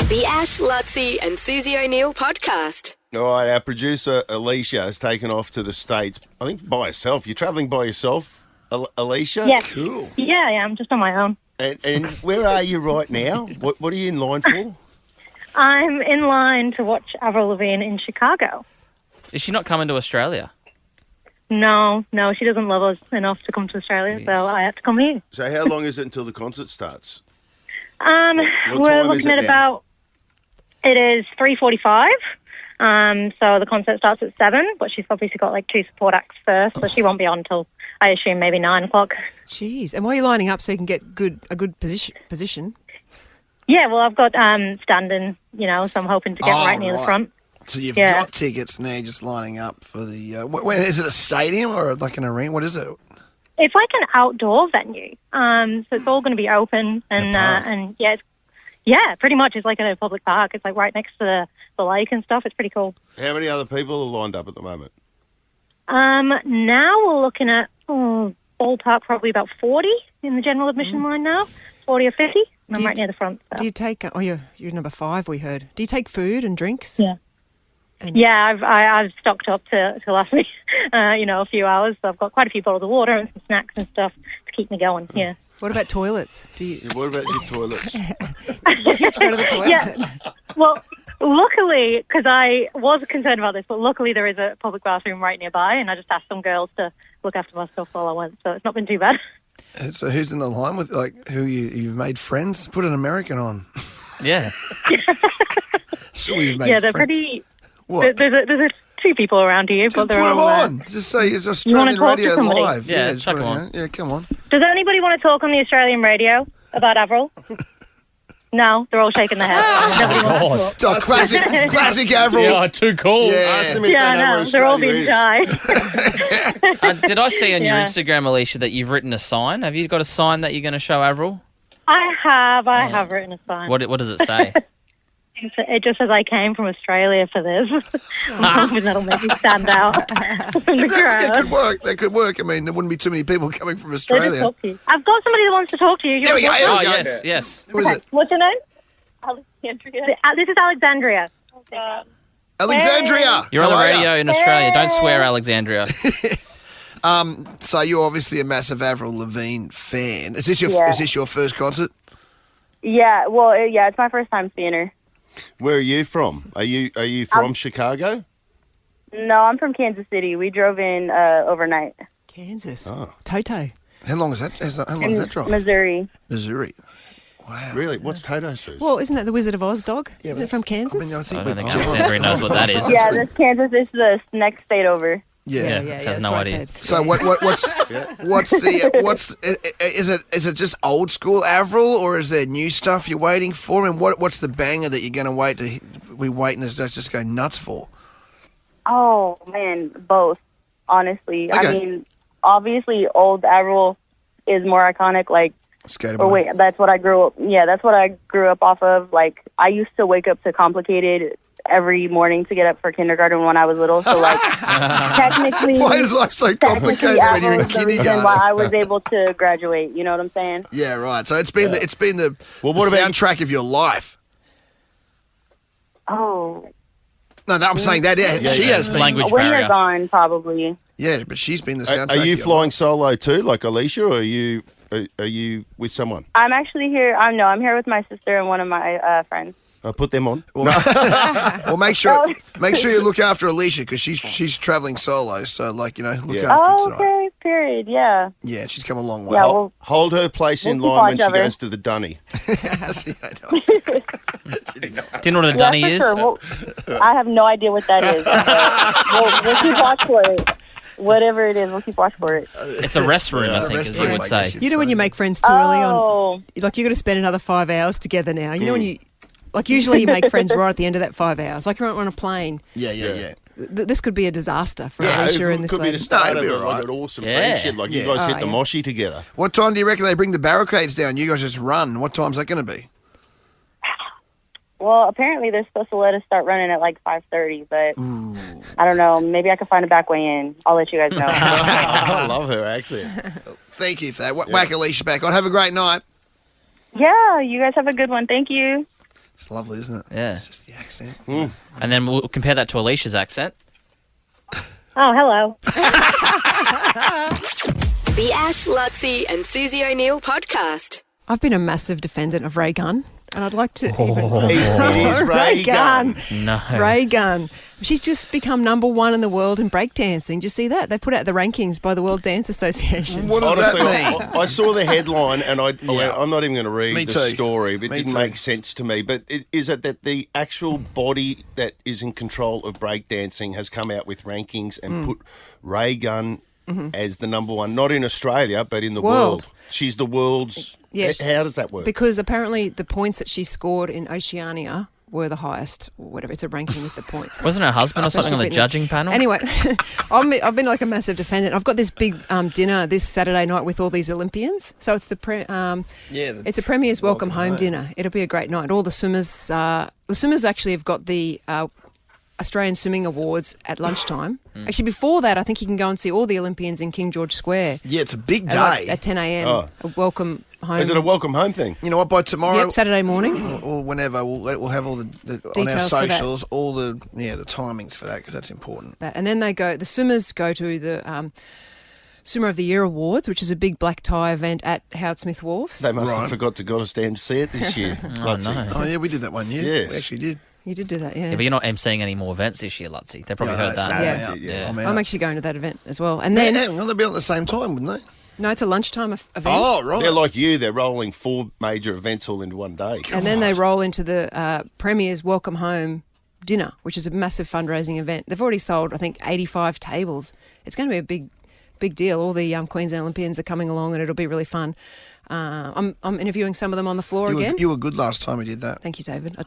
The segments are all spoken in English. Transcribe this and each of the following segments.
The Ash, Lutzi and Susie O'Neill podcast. All right, our producer Alicia has taken off to the States, I think by herself. You're travelling by yourself, Alicia? Yeah. Cool. Yeah, I am, just on my own. And where are you right now? What are you in line for? I'm in line to watch Avril Lavigne in Chicago. Is she not coming to Australia? No, she doesn't love us enough to come to Australia, Jeez. So I have to come here. So how long is it until the concert starts? We're time is looking it at now? it is 3:45. So the concert starts at 7, but she's obviously got like 2 support acts first, so she won't be on until, I assume, maybe 9 o'clock. Jeez. And why are you lining up so you can get a good position? Yeah, well, I've got standing, so I'm hoping to get right near the front. So you've got tickets now, just lining up for the... where, is it a stadium or like an arena? What is it? It's like an outdoor venue, so it's all going to be open, and pretty much it's like a public park. It's like right next to the lake and stuff. It's pretty cool. How many other people are lined up at the moment? Now we're looking at ballpark probably about 40 in the general admission line now, 40 or 50. And I'm right near the front. So. Do you take? Oh, you're number 5. We heard. Do you take food and drinks? Yeah. Yeah, I've stocked up to last week, a few hours. So I've got quite a few bottles of water and some snacks and stuff to keep me going. Yeah. What about toilets? What about your toilets? Do you have to go to the toilet? Yeah. Well, luckily, because I was concerned about this, but luckily there is a public bathroom right nearby, and I just asked some girls to look after my stuff while I went, so it's not been too bad. So who's in the line with, who you've made friends? Put an American on. Yeah. Sure, you've made they're friends. pretty... What? There's 2 people around here, Just but put they're them all... on. Just say it's You wanna Australian talk to Radio somebody? Live. Yeah, just chuck put 'em it on. out. Yeah, come on. Does anybody want to talk on the Australian radio about Avril? No, they're all shaking their heads. Nobody wants to talk. Oh, classic Avril. Yeah, too cool. Yeah. Ask them if Yeah, they know no, what they're all Australia being is. shy. Did I see on your Yeah. Instagram, Alicia, that you've written a sign? Have you got a sign that you're going to show Avril? I have written a sign. What does it say? It just says I came from Australia for this. I'm hoping that'll make me stand out in the That could crowd. work. That could work. I mean, there wouldn't be too many people coming from They just Australia. talk to you. I've got somebody that wants to talk to you. There we go. Oh, Here we go. yes. Who is it? What's your name? Alexandria. This is Alexandria. Alexandria. You're on the How are ya? radio in Australia. Don't swear, Alexandria. So you're obviously a massive Avril Lavigne fan. Is this your first concert? Yeah, well, yeah, it's my first time seeing her. Where are you from? Are you from Chicago? No, I'm from Kansas City. We drove in overnight. Kansas. Oh. Toto. How long is that? How long is that drive? Missouri. Missouri. Wow. Really? What's Toto Suse? Well, isn't that the Wizard of Oz dog? Yeah, Is but it from Kansas? I mean, I think I don't think we- Alexandria knows what that is. Yeah, this Kansas is the next state over. Yeah. Yeah, has that's no what I idea. said. So is it old school Avril, or is there new stuff you're waiting for? And what's the banger that you're going to we waiting to just go nuts for? Oh, man, both, honestly. Okay. I mean, obviously, old Avril is more iconic, Skater or boy. wait, that's what I grew up off of. Like, I used to wake up to Complicated every morning to get up for kindergarten when I was little, so, technically... Why is life so complicated when you're in Avril is the reason kindergarten? why I was able to graduate, you know what I'm saying? Yeah, right. So it's been the Well, the what about- soundtrack of your life. Oh, No, I'm saying that. Yeah, she has been. Language when barrier. you're gone, probably. Yeah, but she's been the soundtrack. Are you of your flying life. solo too, like Alicia, or are you with someone? I'm actually here. I'm here with my sister and one of my friends. I'll put them on. Well, make sure you look after Alicia because she's traveling solo. So look Yeah. after her Oh, tonight. okay. Period. Yeah. Yeah, she's come a long way. Yeah. Well, Hold her place in We'll keep line when each she other. goes to the dunny. Do you know what a dunny for is? sure. Well, I have no idea what that is. But we'll keep watch for it. Whatever it is, we'll keep watch for it. It's a restroom, It's I a think, as restroom, you would I say. guess you'd You know when say. you make friends too early on, Oh, like you've got to spend another 5 hours together now. You know when you, like usually you make friends right at the end of that 5 hours. Like you're on a plane. Yeah. This could be a disaster for Yeah, Alicia it and this could be lady. the start No, of it'd be like alright. an awesome Yeah. friendship. Like you Yeah. guys hit Oh, the yeah. moshi together. What time do you reckon they bring the barricades down? You guys just run. What time's that going to be? well, apparently they're supposed to let us start running at 5:30, but I don't know. Maybe I could find a back way in. I'll let you guys know. I love her accent. Thank you for that. Whack Alicia back on. Have a great night. Yeah, you guys have a good one. Thank you. It's lovely, isn't it? Yeah. It's just the accent. And then we'll compare that to Alicia's accent. Oh, hello. The Ash, Lutzi and Susie O'Neill podcast. I've been a massive defendant of ray gun, and I'd like to It is Ray Gun. No. Ray gun. She's just become number one in the world in breakdancing. Do you see that? They put out the rankings by the World Dance Association. What does Honestly, that mean? I saw the headline and I'm not even going to read Me the too. story, but it Me didn't too. make sense to me. But is it that the actual body that is in control of breakdancing has come out with rankings and put Ray Gun as the number one, not in Australia, but in the world? She's the world's... Yes. How does that work? Because apparently the points that she scored in Oceania were the highest, or whatever. It's a ranking with the points. Wasn't her husband or something on the Fitness. judging panel? Anyway, I've been like a massive defendant. I've got this big dinner this Saturday night with all these Olympians. So it's it's a Premier's Welcome Home dinner. It'll be a great night. All the swimmers, actually have got the Australian Swimming Awards at lunchtime. Actually, before that, I think you can go and see all the Olympians in King George Square Yeah, it's a big at, day. at 10 a.m. Oh. A welcome home. Is it a welcome home thing? You know what? By tomorrow, Yep, Saturday morning. or whenever, we'll have all the on our Details for that. socials, all the timings for that because that's important. And then the swimmers go to the Swimmer of the Year Awards, which is a big black tie event at Howard Smith Wharfs. They must Right. have forgot to go to stand to see it this year. Oh, no. Oh yeah, we did that one year. Yes. We actually did. You did do that, yeah. Yeah, but you're not emceeing any more events this year, Lutzi. They probably heard that. Yeah. Yeah. I'm I'm out. actually going to that event as well. And then, Hang on, they'll be on at the same time, wouldn't they? no, it's a lunchtime event. Oh, right. They're like you. They're rolling 4 major events all into one day. And then they roll into the Premier's Welcome Home dinner, which is a massive fundraising event. They've already sold, I think, 85 tables. It's going to be a big deal. All the Queensland Olympians are coming along, and it'll be really fun. I'm interviewing some of them on the floor again. You were good last time we did that. Thank you, David. I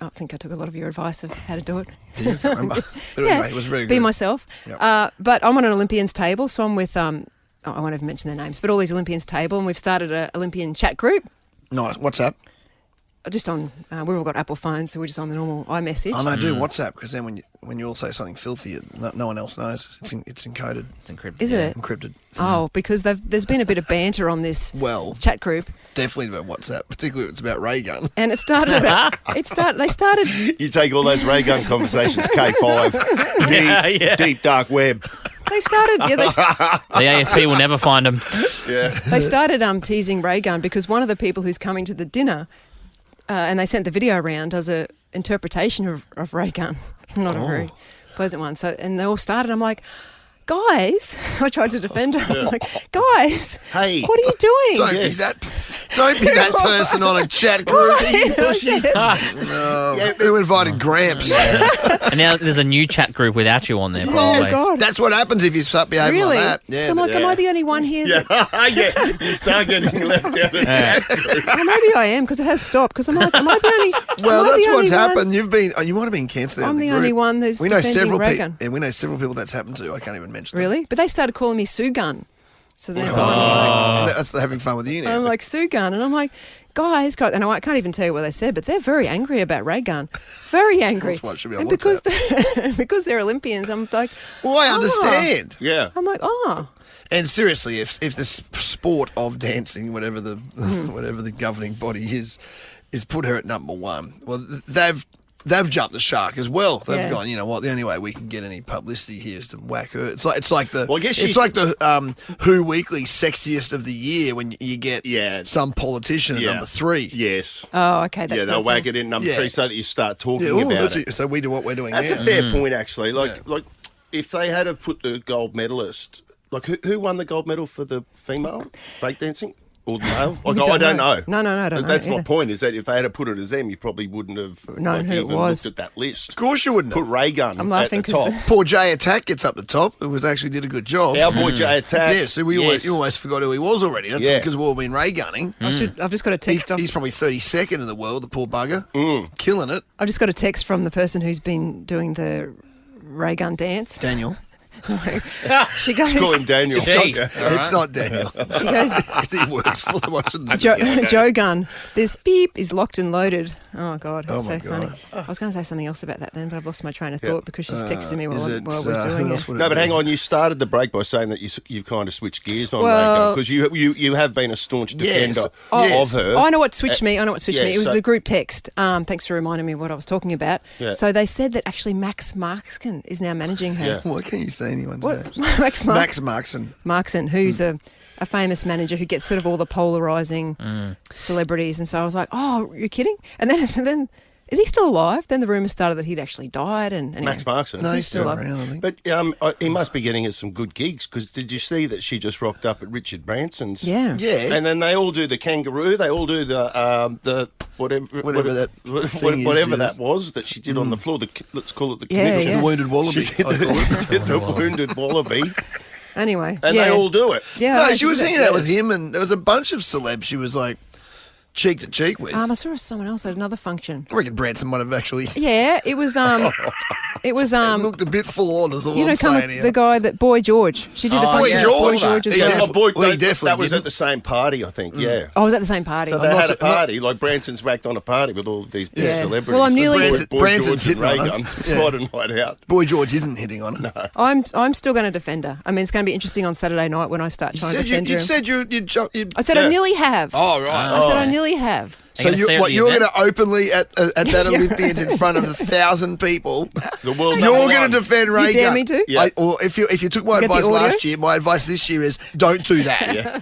think I took a lot of your advice of how to do it. Yeah, I can't remember. But anyway, it was very good. Be myself. Yep. But I'm on an Olympians table, so I'm with I won't even mention their names, but all these Olympians table, and we've started an Olympian chat group. Nice. WhatsApp. Just on, we've all got Apple phones, so we're just on the normal iMessage. Oh no, do WhatsApp because then when you all say something filthy, no one else knows. It's encoded. It's encrypted. Is it? Encrypted. Oh, because there's been a bit of banter on this Well, chat group, definitely about WhatsApp, particularly if it's about ray gun. and it started. They started. You take all those ray gun conversations, K5, deep dark web. They started. Yeah, The AFP will never find them. they started teasing Ray Gun because one of the people who's coming to the dinner, and they sent the video around as a interpretation of Ray Gun, not a very pleasant one. So, and they all started. I'm like, guys, I tried to defend her. I'm like, guys, Hey. what are you doing? Don't be that person on a chat group. Right. Who invited Gramps? And now there's a new chat group without you on there, Oh, probably. God. That's what happens if you start behaving Really? like that. Yeah. So I'm like, am I the only one here? That, Yeah, you start getting left out of chat. well, maybe I am because it has stopped. Because I'm like, am I the only? Well, am I that's the what's only one? happened. You might have been cancelled. I'm the only one who's we know defending several Ray people. Gun. And we know several people that's happened to. I can't even mention. Really? But they started calling me Sue Gun. So then That's having fun with you now. I'm like, Sue Gun. And I'm like, guys, and I can't even tell you what they said, but they're very angry about Ray Gun. Very angry. That's why it should be on and because they're Olympians, I'm like, well, I understand. Yeah. I'm like, oh. And seriously, if the sport of dancing, whatever the governing body is put her at number one, well, they've jumped the shark as well. They've gone, you know what? The only way we can get any publicity here is to whack her. It's like the Who Weekly sexiest of the year when you get some politician at number 3. Yes. Oh, okay. That's They'll whack it in number 3 so that you start talking about it. So we do what we're doing That's now. a fair point, actually. Like if they had have put the gold medalist, like who won the gold medal for the female breakdancing? Or the male? Like, I don't know. No, I don't know. That's my either. point, is that if they had put it as them, you probably wouldn't have Known who it even was. looked at that list. Of course you wouldn't Put have. Ray Gun I'm at laughing the 'cause top. Poor Jay Attack gets up the top. It was actually did a good job. Our boy Jay Attack. Yeah, so you almost forgot who he was already. That's because we've all been Ray gunning. I've just got a text. He's probably 32nd in the world, the poor bugger. Killing it. I've just got a text from the person who's been doing the Ray Gun dance. Daniel. She goes. Call him Daniel. Gee. Yeah. All right. It's not Daniel. She goes. 'Cause he works for them. I shouldn't say. Joe gun. This beep is locked and loaded. Oh God, that's Oh, so my funny. God. I was going to say something else about that then, but I've lost my train of Yeah. thought because she's texting me while Is we're it, doing who it. else would it No, but be? hang on. You started the break by saying that you've kind of switched gears on Well- because you have been a staunch defender Yes. of her. Oh, I know what switched me. I know what switched yeah, me. It was so- the group text. Thanks for reminding me what I was talking about. Yeah. So they said that actually Max Markskin is now managing her. Yeah. Why can't you say anyone's What? names? Max Markson. Markson, who's a famous manager who gets sort of all the polarising celebrities. And so I was like, oh, you're kidding? And then is he still alive? Then the rumour started that he'd actually died. And anyway. Max Markson. No, he's still still up. around, I think. But he must be getting us some good gigs because did you see that she just rocked up at Richard Branson's? Yeah. Yeah. And then they all do the kangaroo. They all do the whatever that thing is, whatever yes. that was that she did on the floor. Let's call it the Yeah, conniption. yeah. The wounded wallaby. She did the wounded wallaby, Anyway. and yeah. they all do it. Yeah. No, I she was did hanging that. out with him, and there was a bunch of celebs she was like cheek to cheek with. I saw someone else at another function. I reckon Branson might have actually Yeah, it was looked a bit full on, is all you know, I'm saying here. the guy that Boy George. She did a Oh, function. Boy yeah. George. Boy George as He well. definitely- boy, well, he definitely that was didn't. at the same party, I think. Yeah. Oh, I was at the same party. So Oh, they not had a for- not- party, like Branson's whacked on a party with all these big Yeah. celebrities. Well, I'm So nearly- Branson's George and hitting on Ray her. Gun. Yeah. Quite a night out. Boy George isn't hitting on her. I'm still going to defend her. I mean, it's going to be interesting on Saturday night when I start trying to defend her. You said you'd jump. I said I Yeah. nearly have. Oh, right. I said I nearly have. So Are you gonna say it at the you're going event? to openly at that Olympians in front of 1,000 people? The world You're number going one. to defend Ray You dare Gunn. me to? Yeah. Or if you took my You got the advice audio? last year, my advice this year is don't do that.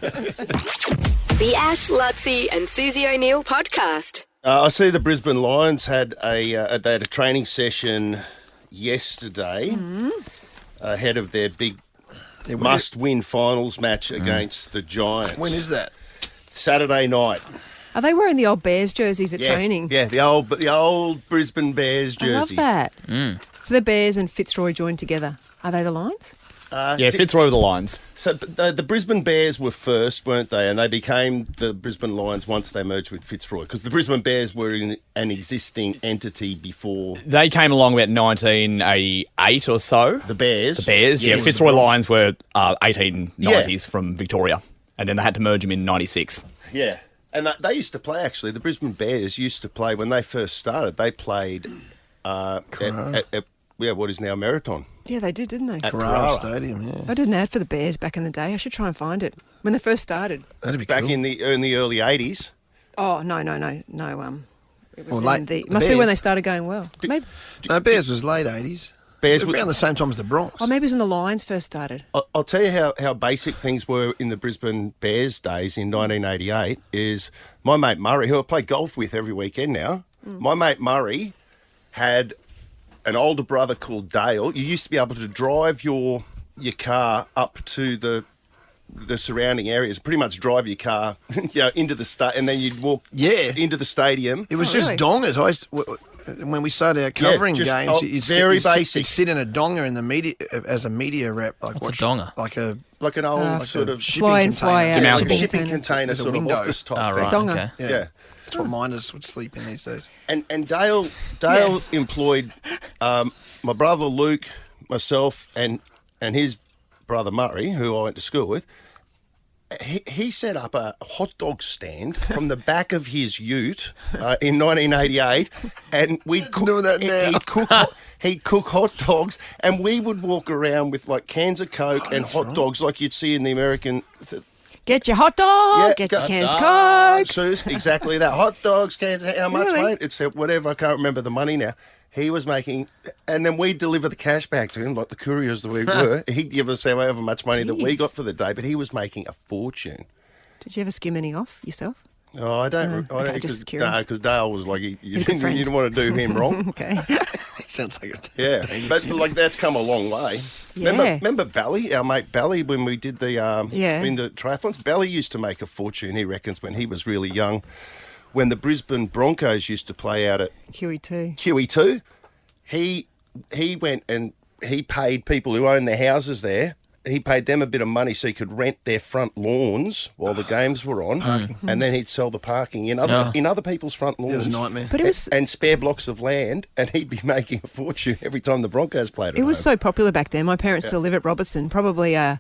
The Ash, Lutzi and Susie O'Neill podcast. I see the Brisbane Lions had they had a training session yesterday ahead of their big must-win finals match against the Giants. When is that? Saturday night. Are they wearing the old Bears jerseys at training? Yeah, the old Brisbane Bears jerseys. I love that. So the Bears and Fitzroy joined together. Are they the Lions? Yeah, Fitzroy with the Lions. So the Brisbane Bears were first, weren't they? And they became the Brisbane Lions once they merged with Fitzroy because the Brisbane Bears were in an existing entity before They came along about 1988 or so. the Bears. The Bears, yeah. Yes. Fitzroy Lions were 1890s from Victoria. And then they had to merge them in 96. Yeah. And they used to play, actually. The Brisbane Bears used to play, when they first started, they played at what is now Meriton. Yeah, they did, didn't they? At Carrara Carrara. Stadium, yeah. I did an ad for the Bears back in the day. I should try and find it. When they first started. That'd be Back cool. in the early 80s. Oh, no. It was Well, in the must be when they Bears- started going well. Maybe, No, Bears was late 80s. Bears It was were- around the same time as the Bronx. maybe it was when the Lions first started. I'll tell you how basic things were in the Brisbane Bears days in 1988 is my mate Murray, who I play golf with every weekend now, my mate Murray had an older brother called Dale. You used to be able to drive your car up to the surrounding areas, pretty much drive your car into the and then you'd walk into the stadium. It was Oh, just really? dongers. When we started our covering just, games, you'd very sit, basic. You'd sit in a donger in the media as a media rep. Like What's a donger? Like a Like an old sort of shipping Fly in, fly container. out. Demountable. shipping container With a sort of window. office type Oh, thing. right. Donger. Okay. Yeah. That's what miners would sleep in these days. And Dale employed my brother Luke, myself, and his brother Murray, who I went to school with. He set up a hot dog stand from the back of his ute in 1988, and we'd cook. Doing that now. He'd cook hot dogs, and we would walk around with like cans of Coke and that's hot right. dogs, like you'd see in the American. Get your hot dog, Yeah, get your hot cans of dog. Coke. Suse, exactly that. Hot dogs, cans. How much, Really? mate? It's whatever. I can't remember the money now. He was making, and then we'd deliver the cash back to him, like the couriers that we were. He'd give us however much money that we Jeez. got for the day, but he was making a fortune. Did you ever skim any off yourself? Oh, I don't. No, okay, just curious. Because Dale was like, you He's a good friend. didn't want to do him wrong. Okay. Sounds like a Yeah, but like that's come a long way. Yeah. Remember Bally, our mate Bally, when we did the Yeah. in the triathlons? Bally used to make a fortune, he reckons, when he was really young. When the Brisbane Broncos used to play out at Huey too. QE2, he went and he paid people who owned their houses there. he paid them a bit of money so he could rent their front lawns while the games were on, and then he'd sell the parking in other people's front lawns. It was a nightmare. But it was and spare blocks of land, and he'd be making a fortune every time the Broncos played at it was home. so popular back then. My parents still live at Robertson, probably a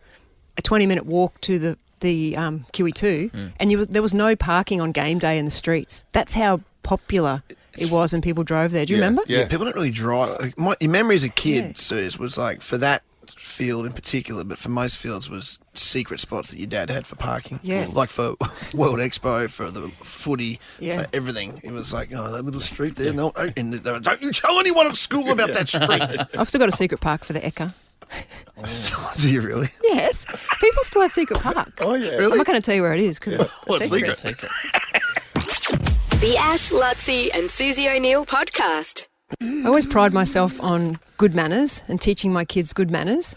20-minute walk to the QE2, and there was no parking on game day in the streets. That's how popular it was, and people drove there. Do you remember? Yeah, people don't really drive. Your memory as a kid, Suse, was like for that field in particular, but for most fields was secret spots that your dad had for parking. Yeah. Like for World Expo, for the footy, Yeah. for everything. It was like, that little street there. No, and don't you tell anyone at school about that street. I've still got a secret park for the Eka. Do you really? Yes, people still have secret parks. Oh, yeah. Really? I'm not going to tell you where it is because it's What a secret. secret? The Ash, Lutzi and Susie O'Neill podcast. I always pride myself on good manners and teaching my kids good manners.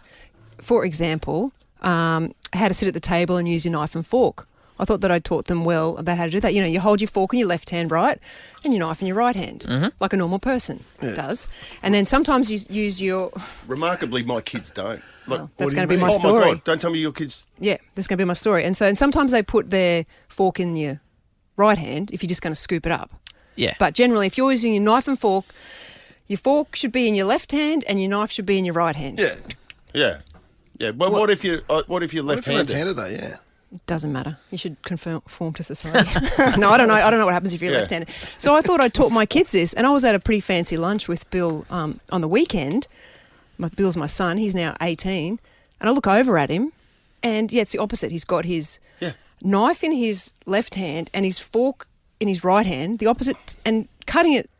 For example, how to sit at the table and use your knife and fork. I thought that I taught them well about how to do that. You know, you hold your fork in your left hand, right, and your knife in your right hand, like a normal person does. And then sometimes you use your... Remarkably, my kids don't. Like, Well, that's what do you gonna be mean? my Oh, story. my God, don't tell me your kids... Yeah, that's going to be my story. And sometimes they put their fork in your right hand if you're just going to scoop it up. Yeah. But generally, if you're using your knife and fork, your fork should be in your left hand and your knife should be in your right hand. Yeah. Yeah. Yeah, but what if you're What if you're left-handed? left-handed though? Yeah. Doesn't matter. You should conform to society. No, I don't know. I don't know what happens if you're left-handed. So I thought I taught my kids this, and I was at a pretty fancy lunch with Bill on the weekend. Bill's my son. He's now 18, and I look over at him, and it's the opposite. He's got his knife in his left hand and his fork in his right hand, the opposite, and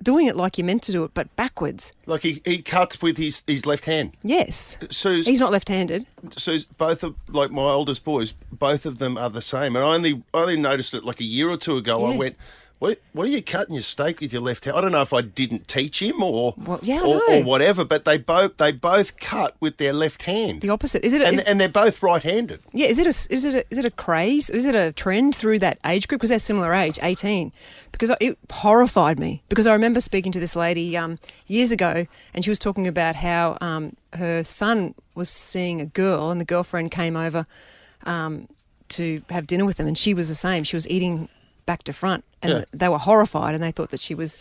doing it like you're meant to do it, but backwards. Like he cuts with his left hand. Yes. Suze, He's not left-handed. Suze, both of like my oldest boys, both of them are the same. And I only noticed it like a year or two ago. Yeah. I went, what are you cutting your steak with your left hand? I don't know if I didn't teach him or I know. whatever, but they both cut with their left hand. The opposite. Is it? And they're both right-handed. Yeah, is it a craze? Is it a trend through that age group? Because they're similar age, 18. Because it horrified me. Because I remember speaking to this lady years ago, and she was talking about how her son was seeing a girl, and the girlfriend came over to have dinner with them, and she was the same. She was eating back to front, and they were horrified, and they thought that she was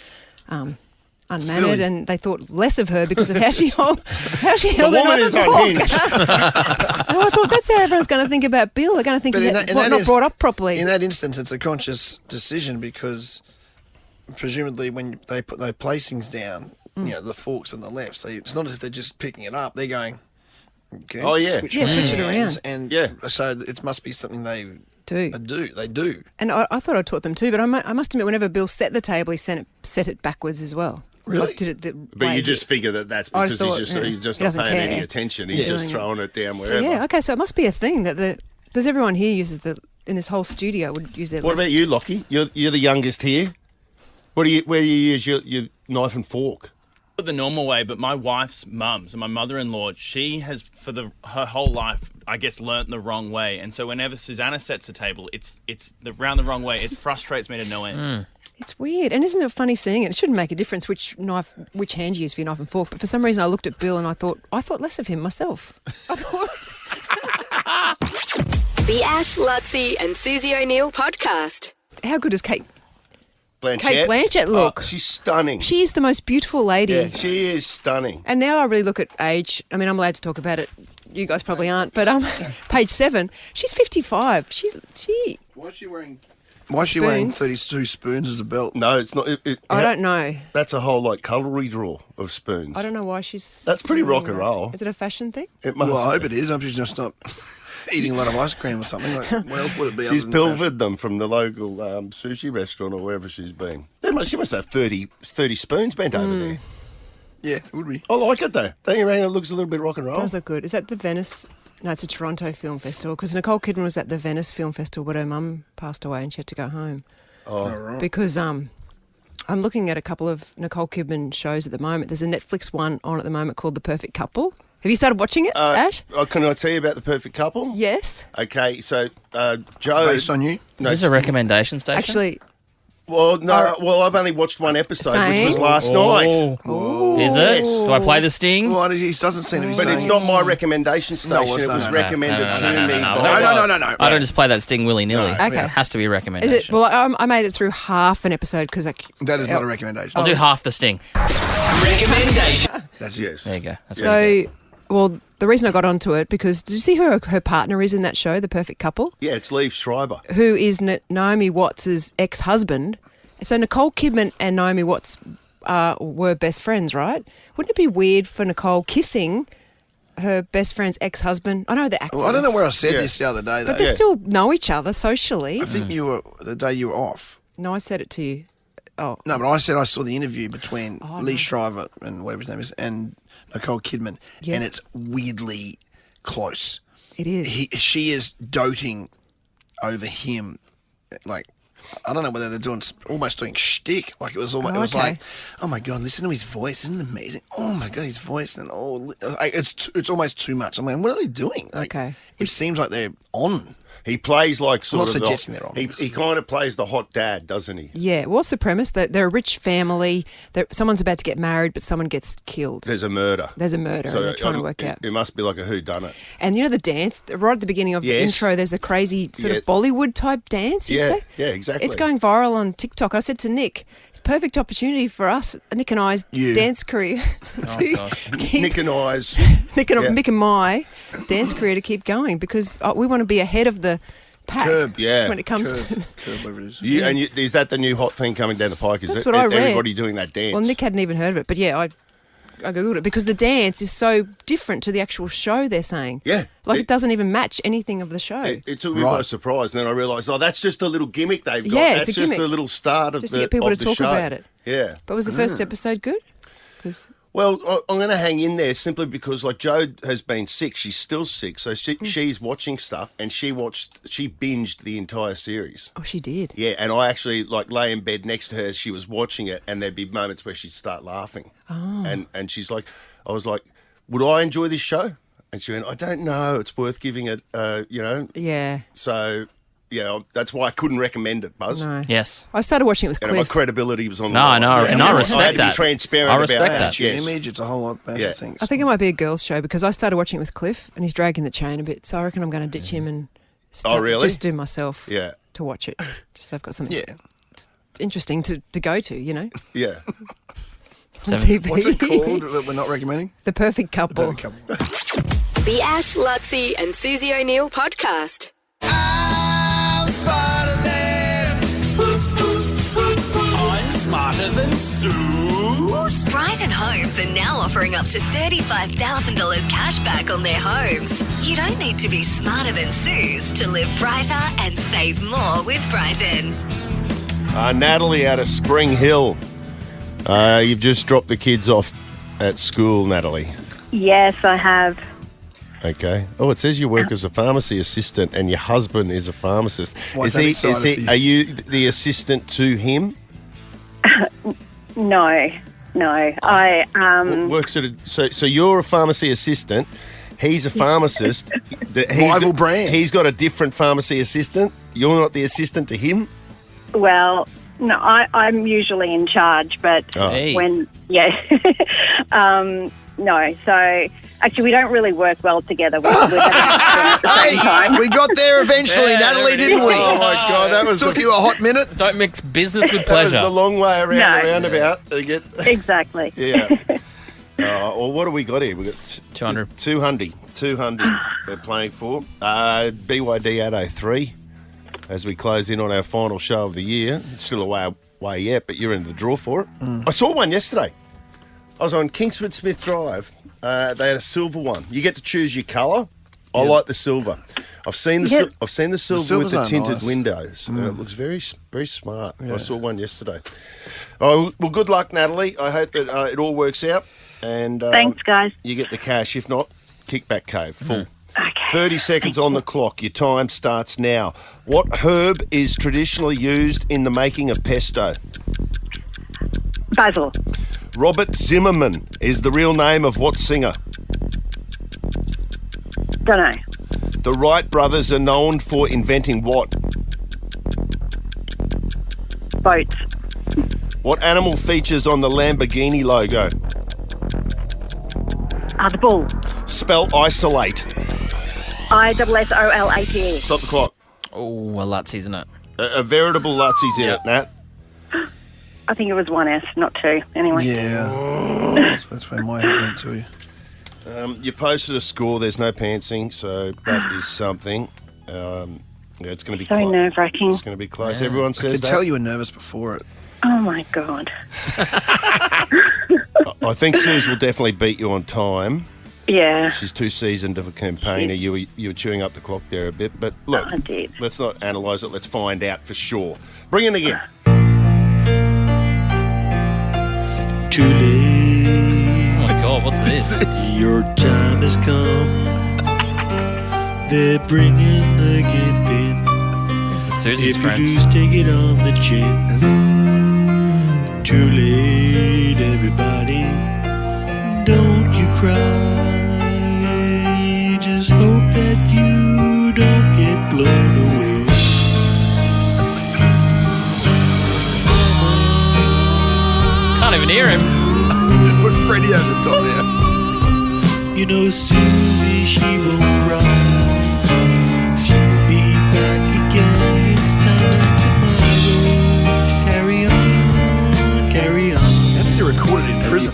unmannered, Silly. and they thought less of her because of how she held The it woman is unhinged. And I thought that's how everyone's going to think about Bill. They're going to think But he's not brought up properly. In that instance, it's a conscious decision because presumably when they put those placings down, the forks on the left, so it's not as if they're just picking it up. They're going, okay, Oh, yeah. switch it hands, around. and so it must be something they Do. They do. And I thought I taught them too, but I must admit, whenever Bill set the table, he set it backwards as well. Really? Like, did it the But way you just figure that's I because just thought, he's just he not doesn't paying any care. attention. He's just doing it. throwing it down wherever. Yeah, okay, so it must be a thing that does everyone here uses in this whole studio would use their What left. about you, Lockie? You're the youngest here. Where do you use your knife and fork? The normal way, but my wife's mum, so my mother-in-law, she has her whole life, I guess, learnt the wrong way, and so whenever Susanna sets the table, it's round the wrong way. It frustrates me to no end. It's weird, and isn't it funny seeing it? It shouldn't make a difference which hand you use for your knife and fork, but for some reason I looked at Bill and I thought less of him myself. I thought, The Ash, Lutzi and Susie O'Neill podcast. how good does Kate Blanchett. Blanchett look? Oh, she's stunning. She is the most beautiful lady. Yeah, she is stunning. And now I really look at age. I mean, I'm allowed to talk about it. You guys probably aren't, but page 7. She's 55. She. Why is she wearing 32 spoons as a belt? No, it's not. I don't know. That's a whole cutlery drawer of spoons. I don't know why she's. That's pretty doing rock and that. roll. Is it a fashion thing? It must Well, I be. hope it is. I'm just not eating a lot of ice cream or something. Like, what else would it be? She's other than pilfered them from the local sushi restaurant or wherever she's been. She must have 30 spoons bent over there. Yeah, it would be. I like it though. Don't you reckon it looks a little bit rock and roll? Does look good. Is that the Venice? No, it's a Toronto Film Festival because Nicole Kidman was at the Venice Film Festival, but her mum passed away and she had to go home. Oh, right. Because I'm looking at a couple of Nicole Kidman shows at the moment. There's a Netflix one on at the moment called The Perfect Couple. Have you started watching it, Ash? Can I tell you about The Perfect Couple? Yes. Okay, so Joe... Based on you? Is this a recommendation station? Actually, Well, no. Well, I've only watched one episode, which was last night. Is it? Do I play the sting? Well, he doesn't seem to be But saying it's not my recommendation station. It was recommended to me. No. I don't just play that sting willy-nilly. Okay. It has to be a recommendation. Is it? Well, I made it through half an episode because that is not a recommendation. I'll do half the sting. Recommendation. That's yes. There you go. That's So, well, the reason I got onto it, because did you see who her partner is in that show, The Perfect Couple? Yeah, it's Liev Schreiber. Who is Naomi Watts' ex-husband. So Nicole Kidman and Naomi Watts were best friends, right? Wouldn't it be weird for Nicole kissing her best friend's ex-husband? I know the actors. Well, I don't know where I said this the other day, though. But they still know each other socially. I think you were, the day you were off. No, I said it to you. Oh. No, but I said I saw the interview between Lee Shriver and whatever his name is and Nicole Kidman, and it's weirdly close. It is. She is doting over him, like, I don't know whether they're almost doing shtick. Like it was almost, it was like, oh my God, listen to his voice, isn't it amazing? Oh my God, his voice, and it's almost too much. I mean, what are they doing? Like, okay, it seems like they're on. He plays like I'm not suggesting they're on. He kind of plays the hot dad, doesn't he? Yeah. What's the premise? That they're a rich family. Someone's about to get married, but someone gets killed. There's a murder. So and they're trying to work out. It must be like a whodunit. And you know the dance right at the beginning of the intro. There's a crazy sort of Bollywood type dance. You'd say? Yeah, exactly. It's going viral on TikTok. I said to Nick, it's a perfect opportunity for us, Nick and I's dance career. Nick and my dance career to keep going because we want to be ahead of the pack when it comes to whatever it is. Is that the new hot thing coming down the pike? Is That's it what I read. Everybody doing that dance? Well, Nick hadn't even heard of it, but yeah, I googled it because the dance is so different to the actual show. They're saying, it doesn't even match anything of the show. It took me by surprise, and then I realised, that's just a little gimmick they've got. Yeah, that's it's a gimmick. Just a little start of just to get people to talk show. about it. Yeah, but was the first episode good? Well, I'm going to hang in there simply because, like, Jo has been sick. She's still sick, so she's watching stuff, and she binged the entire series. Oh, she did? Yeah, and I actually, lay in bed next to her as she was watching it, and there'd be moments where she'd start laughing. Oh. And she's like, I was like, would I enjoy this show? And she went, I don't know. It's worth giving it, Yeah. So... Yeah, that's why I couldn't recommend it, Buzz. No. Yes. I started watching it with And Cliff. my credibility was on the line. No, and I respect I had to that. be transparent I about respect that. that. Yes. Image, it's a whole lot of things. I think it might be a girl's show because I started watching it with Cliff and he's dragging the chain a bit. So I reckon I'm going to ditch him and just do myself to watch it. Just so I've got something interesting to go to, you know? Yeah. On TV. What's it called that we're not recommending? The Perfect Couple. The Ash, Lutzi and Susie O'Neill podcast. I'm smarter than Suse. Brighton Homes are now offering up to $35,000 cash back on their homes. You don't need to be smarter than Suse to live brighter and save more with Brighton. Natalie out of Spring Hill. You've just dropped the kids off at school, Natalie. Yes, I have. Okay. Oh, it says you work as a pharmacy assistant and your husband is a pharmacist. Are you the assistant to him? No. I works at so you're a pharmacy assistant. He's a pharmacist. Rival brands. He's got a different pharmacy assistant. You're not the assistant to him? Well, no, I'm usually in charge, but no. So actually, we don't really work well together. We're at the same time. We got there eventually, Natalie, didn't we? Oh my God, that was took you a hot minute. Don't mix business with pleasure. That was the long way around the roundabout. Exactly. Yeah. Well, what do we got here? We got 200. 200 they're playing for. BYD Addo 3 as we close in on our final show of the year. It's still a way yet, but you're in the draw for it. I saw one yesterday. I was on Kingsford Smith Drive. They had a silver one. You get to choose your colour. I like the silver. I've seen the silver with the tinted windows. And it looks very, very smart. Yeah. I saw one yesterday. Oh, well, good luck, Natalie. I hope that it all works out. And thanks, guys. You get the cash. If not, Kickback Cave full. Okay. 30 seconds on the clock. Your time starts now. What herb is traditionally used in the making of pesto? Basil. Robert Zimmerman is the real name of what singer? Don't know. The Wright brothers are known for inventing what? Boats. What animal features on the Lamborghini logo? The bull. Spell isolate. ISSOLATE. Stop the clock. Oh, a Lutz, isn't it? A veritable Lutzie's in it, Nat. I think it was 1S, not 2. Anyway. Yeah. That's where my head went to. You posted a score. There's no pantsing, so that is something. It's going to be So nerve-wracking. It's going to be close. Everyone I says could that. tell you were nervous before it. Oh, my God. I think Suse will definitely beat you on time. Yeah. She's too seasoned of a campaigner. You were chewing up the clock there a bit, but look, I did. Let's not analyse it. Let's find out for sure. Bring it again. Too late. Oh my God, what's this? Your time has come. They're bringing the gimp in. This is Susie's If friend. you lose, take it on the chin. Too late, everybody. Don't you cry. Just hope that you don't get blown away. Can't even hear him. Just put Freddie over the top there. You know, Susie, she won't cry. She'll be back again this time tomorrow. Carry on, carry on. How did you record it in prison?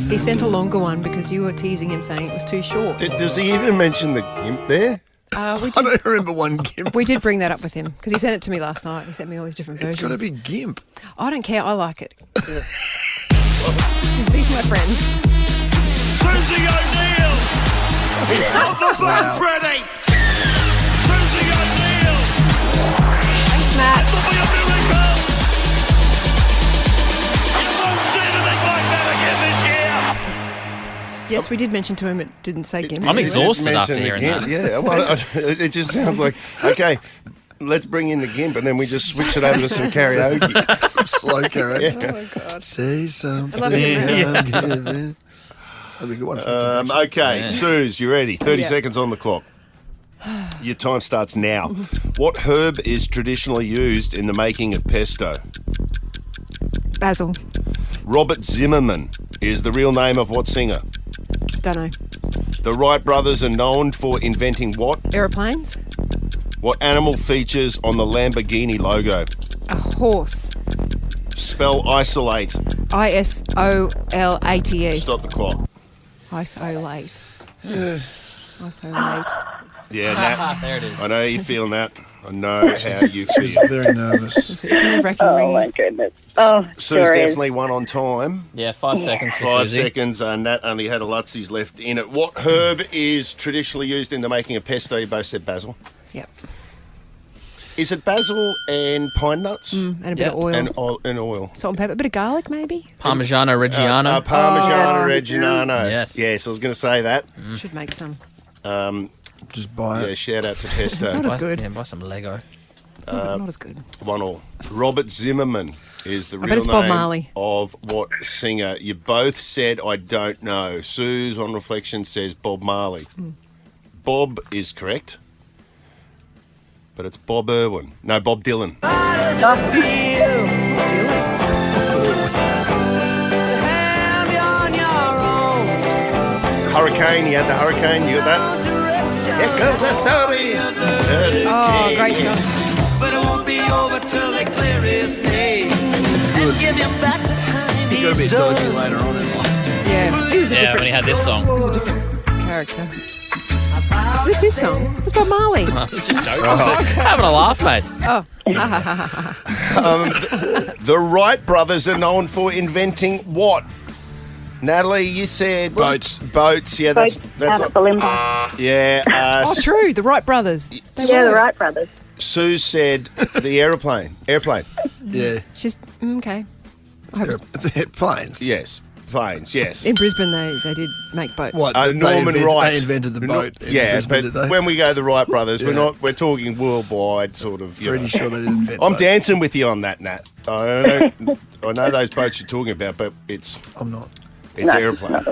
He sent a longer one because you were teasing him saying it was too short. Does he even mention the gimp there? We I did, don't remember one gimp. we did bring that up with him because he sent it to me last night. He sent me all these different versions. It's got to be gimp. I don't care. I like it. He's my friend. Susie O'Neill! Hold the phone, Wow. Freddie! Susie O'Neill! Thanks, Matt. It'll be a miracle! You won't see anything like that again this year! Yes, we did mention to him it didn't say gimp. I'm exhausted after Mention the hearing gimp. that. Yeah, well, it just sounds like, okay, let's bring in the gimp and then we just switch it over to some karaoke. Slow karaoke. Oh, my God. Say something. I love it, I'm giving. That'd be a good one. For Okay, Yeah. Suze, you ready? 30 Yeah. seconds on the clock. Your time starts now. What herb is traditionally used in the making of pesto? Basil. Robert Zimmerman is the real name of what singer? Don't know. The Wright brothers are known for inventing what? Aeroplanes. What animal features on the Lamborghini logo? A horse. Spell isolate. ISOLATE. Stop the clock. Isolate. Isolate. Yeah, Nat. There it is. I know you're feeling that. I know how you She's feel. very nervous. It's nerve-wracking Oh, ringing. my goodness. Oh, Sue's sure is. definitely one on time. Yeah, 5 seconds for 5 Susie. seconds. Nat only had a Lutzie's left in it. What herb is traditionally used in the making of pesto? You both said basil. Yep. Is it basil and pine nuts? And a bit Yeah. of oil. And oil. Salt and pepper. A bit of garlic, maybe. Parmigiano Reggiano. Parmigiano Reggiano. Yes. Yes, I was going to say that. Should make some. Just buy Yeah, it. shout out to It's not pesto. as good. Yeah, buy some Lego. Not as good. 1-1. Robert Zimmerman is the I real bet it's Bob name Marley. of what singer? You both said I don't know. Suze on reflection says Bob Marley. Bob is correct. But it's Bob Irwin. No, Bob Dylan. Hurricane, you had the hurricane, you got that? Here goes the story. Oh, great song. But it won't be over till they clear his name. And give him back the time You're going to be he's dodgy done. later on in life. Yeah, he was a Yeah, different. when he had this song. He was a different character. This is his song. It's Bob Marley. Just joking. Having a laugh, mate. Oh, The Wright brothers are known for inventing what? Natalie, you said Boats. Boats, yeah, that's Olympians. yeah. oh, true. The Wright brothers. They Yeah, were. the Wright brothers. Sue said the airplane. Yeah. She's okay. I hope It's planes. Yes, planes. Yes. in Brisbane they did make boats. What? Norman Wright. They invented the boat. in Yeah, Brisbane, but did they? when we go the Wright brothers, Yeah. we're talking worldwide sort of. You Pretty know. sure they didn't invent I'm boats. dancing with you on that, Nat. I know those boats you're talking about, but it's I'm not. airplane.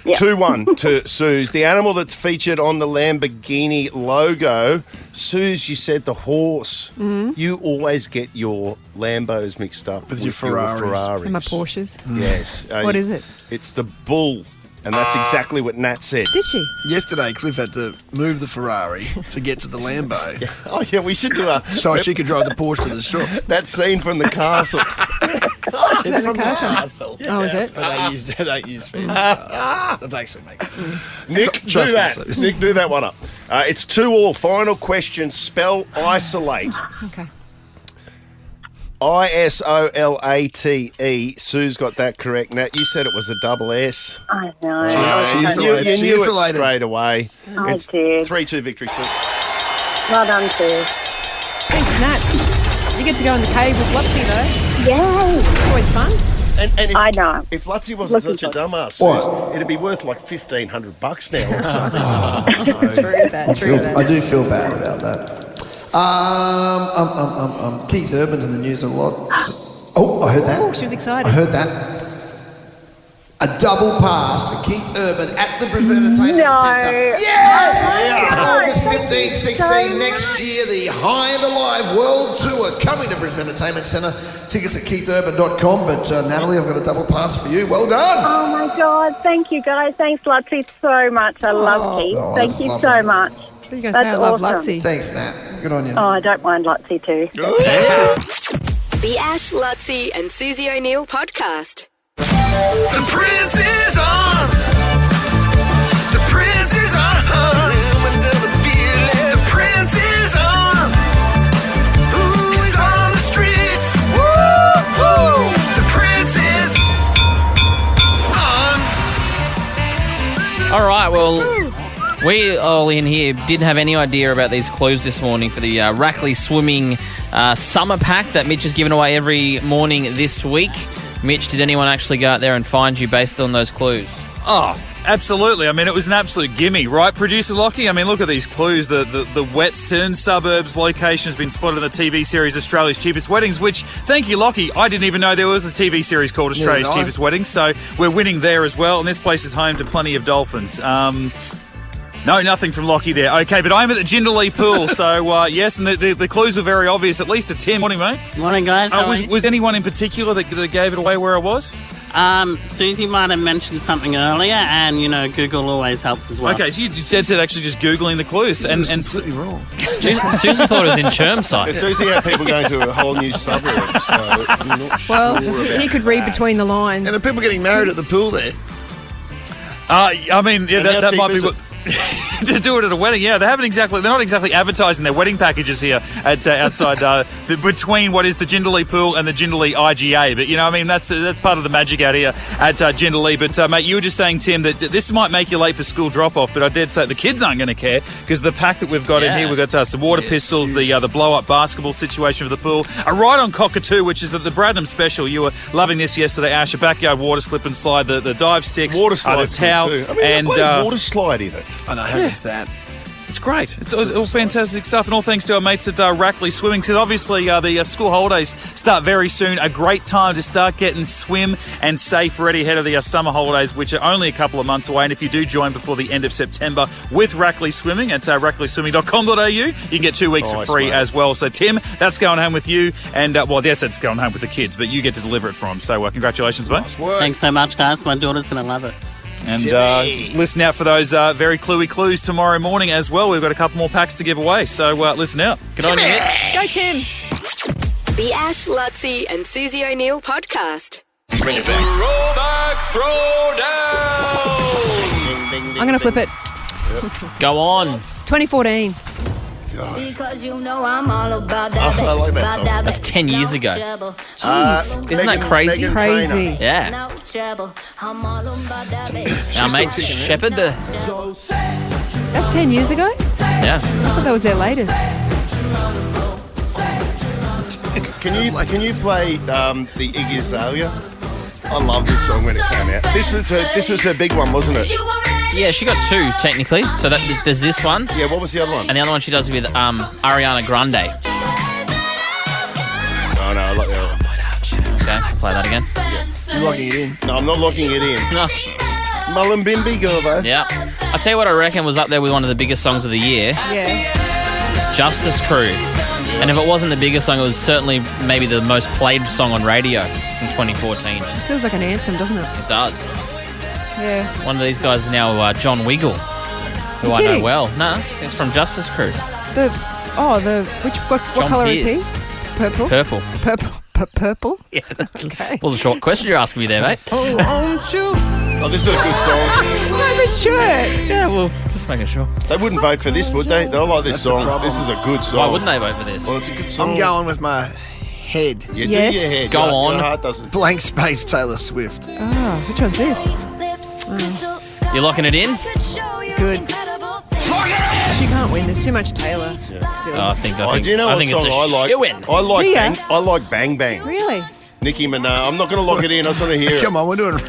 Yeah. 2-1 to Suse. The animal that's featured on the Lamborghini logo. Suse, you said the horse. Mhm. You always get your Lambos mixed up with your Ferraris. And my Porsches. Yes. What is it? It's the bull. And that's exactly what Nat said. Did she? Yesterday, Cliff had to move the Ferrari to get to the Lambo. Oh, yeah, we should do a... So she could drive the Porsche to the shop. That scene from the castle. It's from the castle? Oh, is it? They don't use fancy cars. That actually makes sense. Nick, do that. Nick, do that one up. It's 2-2. Final question. Spell isolate. Okay. ISOLATE. Sue's got that correct. Nat, you said it was a double S. I know. You knew it straight away. I It's did. 3-2 victory, Sue. Well done, Sue. Thanks, Nat. You get to go in the cave with Lutzi, though. Yay! It's always fun. And if, I know. If Lutzi wasn't such a dumbass, Suze, it'd be worth like $1,500 now or something. True that. I do feel bad about that. Keith Urban's in the news a lot. Oh, I heard that. Oh, she was excited. I heard that. A double pass for Keith Urban at the Brisbane Entertainment Centre. Yes! It's August 15, 16 next year. The High and Alive World Tour coming to Brisbane Entertainment Centre. Tickets at keithurban.com. But Natalie, I've got a double pass for you. Well done. Oh my God! Thank you guys. Thanks, Lutzi, so much. I love Keith. Thank you so much. You're going to say I love Lutzi. Thanks, Nat. Good on you. Oh, I don't mind Lutzi too. The Ash, Lutzi and Susie O'Neill podcast. The Prince is on. The Prince is on. The Prince is on. He's on the streets. Woo-hoo. The Prince is on. All right, well, we all in here didn't have any idea about these clues this morning for the Rackley Swimming Summer Pack that Mitch has given away every morning this week. Mitch, did anyone actually go out there and find you based on those clues? Oh, absolutely. I mean, it was an absolute gimme, right, Producer Lockie? I mean, look at these clues. The Western suburbs location has been spotted in the TV series Australia's Cheapest Weddings, which, thank you, Lockie, I didn't even know there was a TV series called Australia's Cheapest Weddings, so we're winning there as well, and this place is home to plenty of dolphins. No, nothing from Lockie there. Okay, but I'm at the Jindalee pool, so yes, and the clues were very obvious, at least to Tim. Morning, mate. Morning, guys. Was anyone in particular that gave it away where I was? Susie might have mentioned something earlier, and, you know, Google always helps as well. Okay, so you dead set actually just Googling the clues. And completely wrong. Susie thought it was in Chermside. Susie had people going to a whole new suburb, so I'm not Well, sure about he could read between the lines. And the people getting married at the pool there. I mean, yeah, that might be what... to do it at a wedding, yeah. They're not exactly advertising their wedding packages here at outside between what is the Jindalee pool and the Jindalee IGA. But, you know, I mean, that's part of the magic out here at Jindalee. But, mate, you were just saying, Tim, that this might make you late for school drop-off, but I did say the kids aren't going to care because the pack that we've got in here, we've got some water pistols, the blow-up basketball situation for the pool, a ride on Cockatoo, which is at the Bradham Special. You were loving this yesterday, Ash, a backyard water slip and slide, the dive sticks, water slide the towel, too. I mean, and water slide in it. I know, how is that? It's great. It's all fantastic stuff, and all thanks to our mates at Rackley Swimming, because obviously the school holidays start very soon. A great time to start getting swim and safe ready ahead of the summer holidays, which are only a couple of months away. And if you do join before the end of September with Rackley Swimming at rackleyswimming.com.au, you can get 2 weeks for free as well. So, Tim, that's going home with you. And, well, yes, it's going home with the kids, but you get to deliver it for them. So, congratulations, mate. Nice work. Thanks so much, guys. My daughter's going to love it. And listen out for those very cluey clues tomorrow morning as well. We've got a couple more packs to give away, so listen out. Good on you, Mitch. Go, Tim. The Ash, Lutzi and Susie O'Neill podcast. Bring it back. Throwback Throwdown. I'm going to flip it. Go on. 2014. Because you know I'm all about that. I like that song. That's 10 years ago. Jeez. Isn't that crazy? Crazy. Yeah. Our mate Shepard. That's 10 years ago? Yeah. I thought that was their latest. Can you play the Iggy Azalea? I love this song when it came out. This was her big one, wasn't it? Yeah, she got 2 technically. So there's this one. Yeah, what was the other one? And the other one she does with Ariana Grande. No, I like the other one. Okay, play that again. Yeah. You're locking it in. No, I'm not locking it in. No. Mullumbimby girl, though. Yeah. I'll tell you what I reckon was up there with one of the biggest songs of the year. Yeah. Justice Crew. And if it wasn't the biggest song, it was certainly maybe the most played song on radio in 2014. It Feels like an anthem, doesn't it? does. Yeah. One of these guys is now John Wiggle, who You're I know kidding. well. No, he's from Justice Crew. What John colour is Pierce. he? Purple? Purple. Purple? Yeah. Okay. Was a short question you're asking me there, mate. Oh, this is a good song. I misheard. Yeah, well, just making sure. They wouldn't vote for this, would they? They'll like this That's the song. problem. This is a good song. Why wouldn't they vote for this? Well, it's a good song. I'm going with my head. Yeah, Yes. do your head. Go Your on. heart doesn't. Blank space Taylor Swift. Oh, which one's this? You're locking it in? Good. She can't win. There's too much Taylor still. Oh, I think Do you know I what think song it's a I like? shoo-in. I like Do ya? Bang. I like Bang Bang. Really? Nicki Minaj. I'm not going to lock it in. I just want to hear it. Come on, we're doing. Be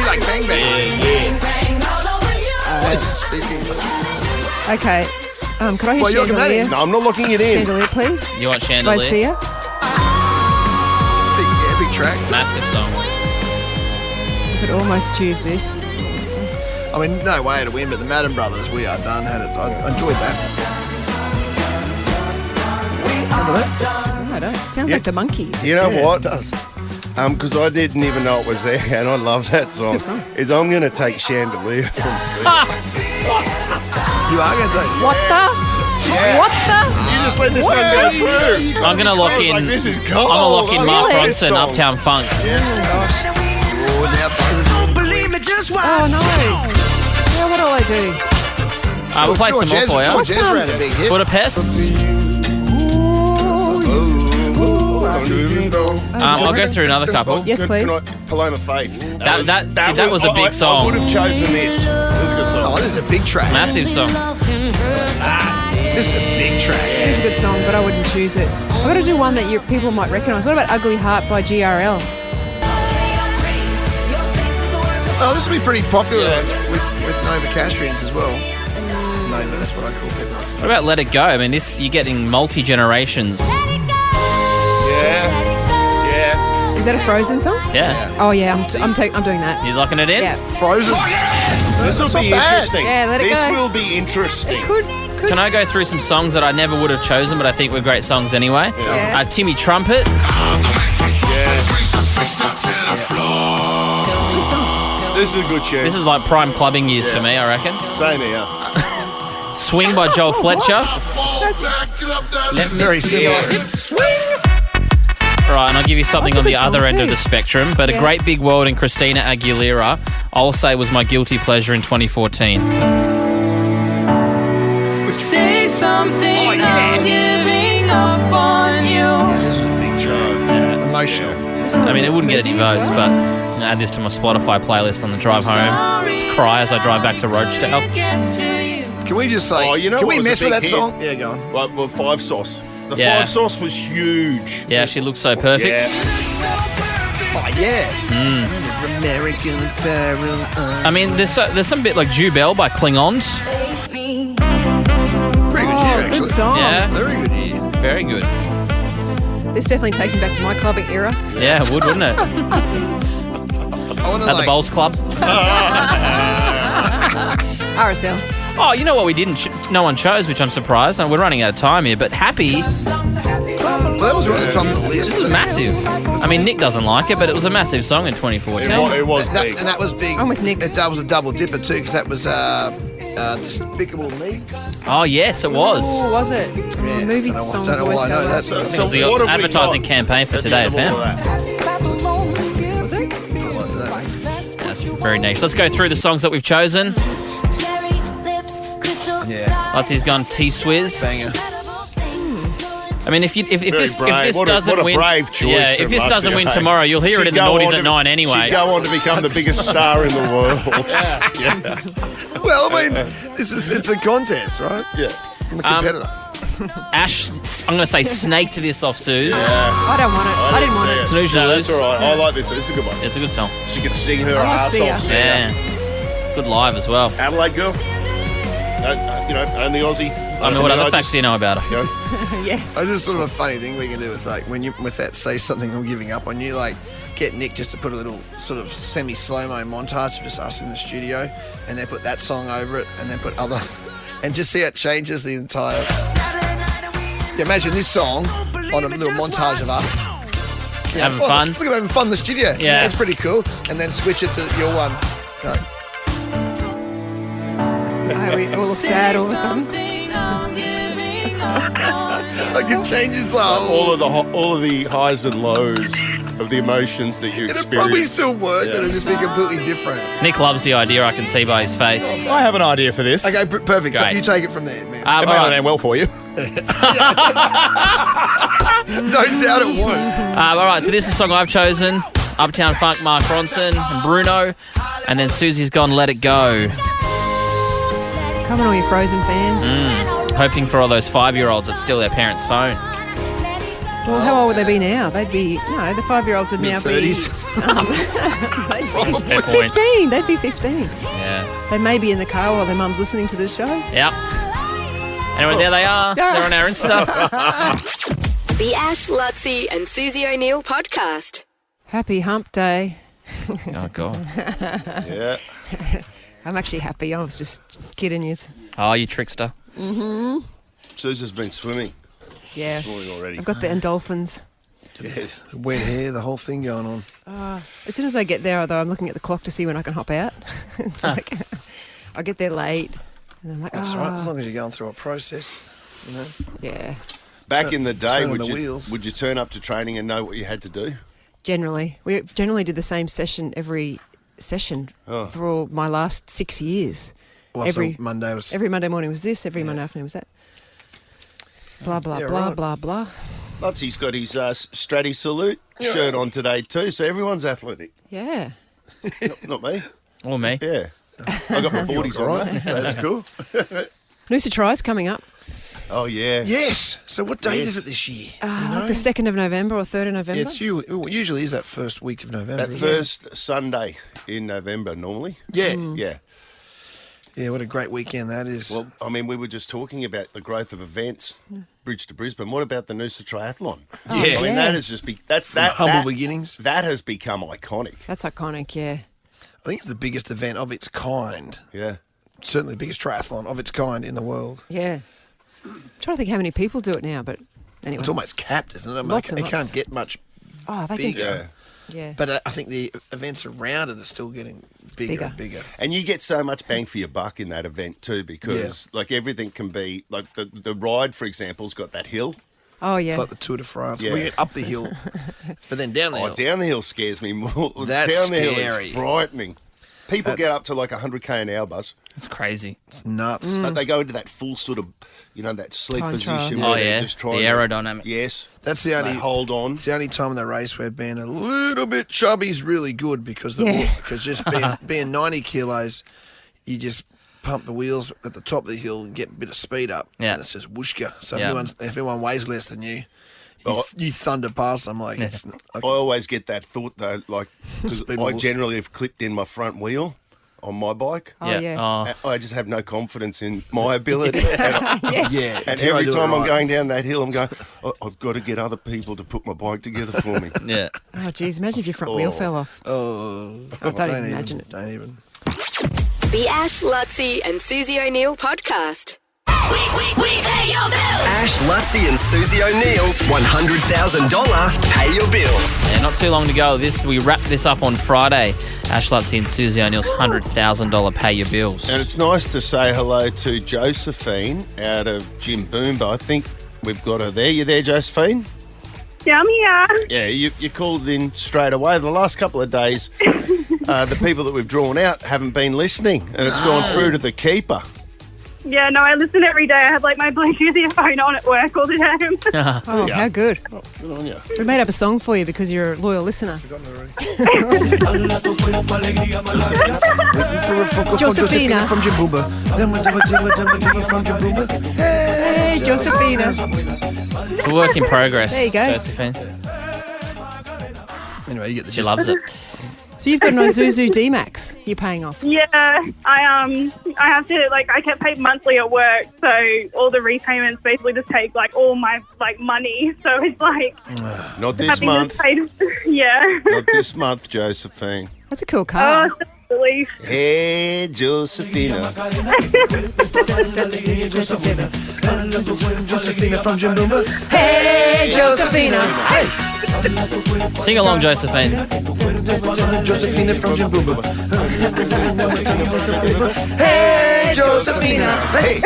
like Bang Bang. Okay. Could I hear Well, you're looking at it. Chandelier? No, I'm not locking it in. Chandelier, please. You want By Chandelier? Sia? Big track. Massive song. I could almost choose this. I mean, no way to win, but the Madden Brothers, We Are Done, had it. I enjoyed that. Remember that? No, I don't. It sounds like the Monkeys. You know Yeah, what? it does. Because I didn't even know it was there, and I love that song. good song. Is I'm going to take Chandelier from Sue. You are going to take. What the? Yeah. What the? You just let this one go through. I'm going to lock I was in. like, this is I'm gold. going to lock in I Mark love this Ronson, song. Uptown Funk. Oh, now Buzz is doing quick. Oh, no. Yeah, what'll I do? We'll play some more for you. George Ezra had a big hit. Budapest. I'll go through another couple. Yes, please. Paloma Faith. That was a big song. I would have chosen this. This is a good song. Oh, this is a big track. Massive song. This is a big track. It's a good song, but I wouldn't choose it. I've got to do one that people might recognise. What about Ugly Heart by GRL? Oh, this will be pretty popular with Nova Castrians as well. Nova, that's what I call people. What about Let It Go? I mean, you're getting multi-generations. Yeah. Is that a Frozen song? Yeah. Oh, yeah, I'm doing that. You locking it in? Yeah. Frozen. This will be interesting. Yeah, let it this go. will be interesting. Could. Can I go through some songs that I never would have chosen, but I think were great songs anyway? Yeah. Timmy Trumpet. This is a good tune. This is like prime clubbing years for me, I reckon. Same here. Swing by Joel Fletcher. That's very similar. Right, and I'll give you something That's a on the good song other end too. of the spectrum, but A Great Big World and Christina Aguilera, I'll say was my guilty pleasure in 2014. Say something, I'm giving up on you. Yeah, this was a big track. Emotional. I mean, it wouldn't get any votes, but I'm gonna add this to my Spotify playlist on the drive home. Just cry as I drive back to Rochedale. Can we just say, you know can what we was a mess with big that hit? song? Yeah, go on. Well, Five Sauce. The Yeah. Five Sauce was huge. Yeah, she looks so perfect. Yeah. Oh, yeah. American Apparel. I mean, there's some bit like Jubel by Klingons. Pretty good year, actually. Good song. Yeah, Very good year. very good. This definitely takes me back to my clubbing era. Yeah, it would, wouldn't it? I want At the Bowls Club. RSL. Oh, you know what we didn't? No one chose, which I'm surprised. And we're running out of time here. But Happy, Well, that was right at the top of the list. this is massive. I mean, Nick doesn't like it, but it was a massive song in 2014. It was big. And that was big. I'm with Nick. That was a double dipper too, because that was Despicable Me. Oh yes, it was. Oh, was it? Yeah, Movie don't know why- songs don't know always why I go know that. that. It was the what have we advertising got campaign for at the Today end of all FM. of that? Was it? That's very niche. Let's go through the songs that we've chosen. Yeah. Lutzy's gone T-Swizz. Banger. I mean, if this brave. What a- doesn't what a win, brave choice yeah, from if this Lutzy, doesn't win eh? tomorrow, you'll hear it in the She'd go noughties on at to- 9 anyway. She'd go on to become the biggest star in the world. Yeah. Well, I mean, it's a contest, right? Yeah. I'm a competitor. Ash, I'm going to say snaked this off Suse. I don't want it. I didn't want it. Snooze No, you that's lose. all right. I like this. It's a good one. It's a good song. She could sing her I like ass Sia. off. Sia. Yeah. Good live as well. Adelaide girl. Only Aussie. I mean, what other facts do you know about her? You know, Yeah. It's just sort of a funny thing we can do with with that say something I'm giving up on you. Like, get Nick just to put a little sort of semi-slow-mo montage of just us in the studio, and then put that song over it, and then put other, and just see how it changes the entire. Yeah, imagine this song on a little montage of us. Yeah, having fun. Look at having fun in the studio. Yeah. It's pretty cool. And then switch it to your one. Go. We all look sad all of a sudden. Like it changes the whole. All of the highs and lows of the emotions that you experience. It'll probably still work, but it'll just be completely different. Nick loves the idea, I can see by his face. I have an idea for this. Okay, perfect. Great. You take it from there, man. It may not end well for you. Don't doubt it won't. All right, so this is the song I've chosen. Uptown Funk, Mark Ronson and Bruno. And then Susie's gone Let It Go. Come on, all you Frozen fans. Hoping for all those 5-year-olds that steal their parents' phone. Well, how old would they be now? They'd be, the 5-year-olds would now be... Mid-30s. Fair point. 15. They'd be 15. Yeah. They may be in the car while their mum's listening to this show. Yep. Anyway, there they are. They're on our Insta. The Ash, Lutzi and Susie O'Neill podcast. Happy hump day. Oh, God. Yeah. I'm actually happy. I was just kidding you. Oh, you trickster. Mm-hmm. Susan's been swimming. Yeah. Swimming already. I've got the endorphins. Yes. Wet hair, the whole thing going on. As soon as I get there, though, I'm looking at the clock to see when I can hop out. It's like I get there late. And I'm like, That's right, as long as you're going through a process, you know. Yeah. Back in the day, turn on the wheels. would you turn up to training and know what you had to do? Generally. We generally did the same session every session for all my last 6 years. Well, every so Monday was... Every Monday morning was this, every Monday afternoon was that. Blah, blah, blah, right. blah, blah. Lutzi's got his Stratty Salute shirt on today too, so everyone's athletic. Yeah. Not me. Or me. Yeah. I got my 40s on, mate, so that's cool. Noosa Try's coming up. Oh, yeah. Yes. So what date is it this year? The 2nd of November or 3rd of November? Yeah, it's usually is that first week of November. That first Sunday in November normally. Yeah. Yeah. Yeah, what a great weekend that is. Well, I mean, we were just talking about the growth of events, Bridge to Brisbane. What about the Noosa Triathlon? Yeah. I mean, that has just humble beginnings. That has become iconic. That's iconic, yeah. I think it's the biggest event of its kind. Yeah. Certainly the biggest triathlon of its kind in the world. Yeah. I'm trying to think how many people do it now, but anyway. It's almost capped, isn't it? Lots and it lots. can't get much they bigger. Yeah. But I think the events around it are still getting bigger and bigger. And you get so much bang for your buck in that event too, because like everything can be like the ride, for example's got that hill. Oh yeah. It's like the Tour de France. Yeah. We get up the hill, but then down the hill. Down the hill scares me more. That's down the scary. hill is frightening. People get up to like 100k an hour, Buzz. It's crazy. It's nuts. But they go into that full sort of, that sleep Control. position. Oh, where they're yeah. just The trying aerodynamic. Yes. That's the only They hold on. It's the only time in the race where being a little bit chubby is really good because just being 90 kilos, you just pump the wheels at the top of the hill and get a bit of speed up. Yeah. And it says whooshka. So Yeah. if everyone weighs less than you, you thunder past them like it's. I always get that thought though, like, because Speed I bubbles. generally have clipped in my front wheel on my bike. Oh, yeah. Oh. I just have no confidence in my ability. Yes. Yeah. And can I every do it time I'm right? going down that hill, I'm going, I've got to get other people to put my bike together for me. Yeah. Oh, geez. Imagine if your front wheel fell off. Oh, I don't even imagine it. Don't even. The Ash, Lutzi and Susie O'Neill podcast. We pay your bills. Ash, Lutzi and Susie O'Neill's $100,000 Pay Your Bills. Yeah, not too long to go. We wrapped this up on Friday. Ash Lutzi and Susie O'Neill's $100,000 Pay Your Bills. And it's nice to say hello to Josephine out of Jim Boomba. I think we've got her there. You there, Josephine? Yeah, I'm here. Yeah, you called in straight away. The last couple of days, the people that we've drawn out haven't been listening, and it's gone through to the keeper. Yeah, no, I listen every day. I have like my Bluetooth earphone on at work all the time. Oh, how good. Oh, good on you. We made up a song for you because you're a loyal listener. Josephina. From Jimboomba. From Jimboomba. Hey, Josephina. It's a work in progress. There you go. Josephine. Anyway, you get the She gist. loves it. So you've got an Isuzu D-Max you're paying off. Yeah, I have to, like, I get paid monthly at work, so all the repayments basically just take, like, all my, like, money. So it's like... Not this month. Yeah. Not this month, Josephine. That's a cool car. Oh, relief. Hey, Josephina. Josephina from Jim Boomba. Hey, Josephina. Hey. Sing along, Josephine. Josephina from Jim Boomba. Hey, Josephina. Hey.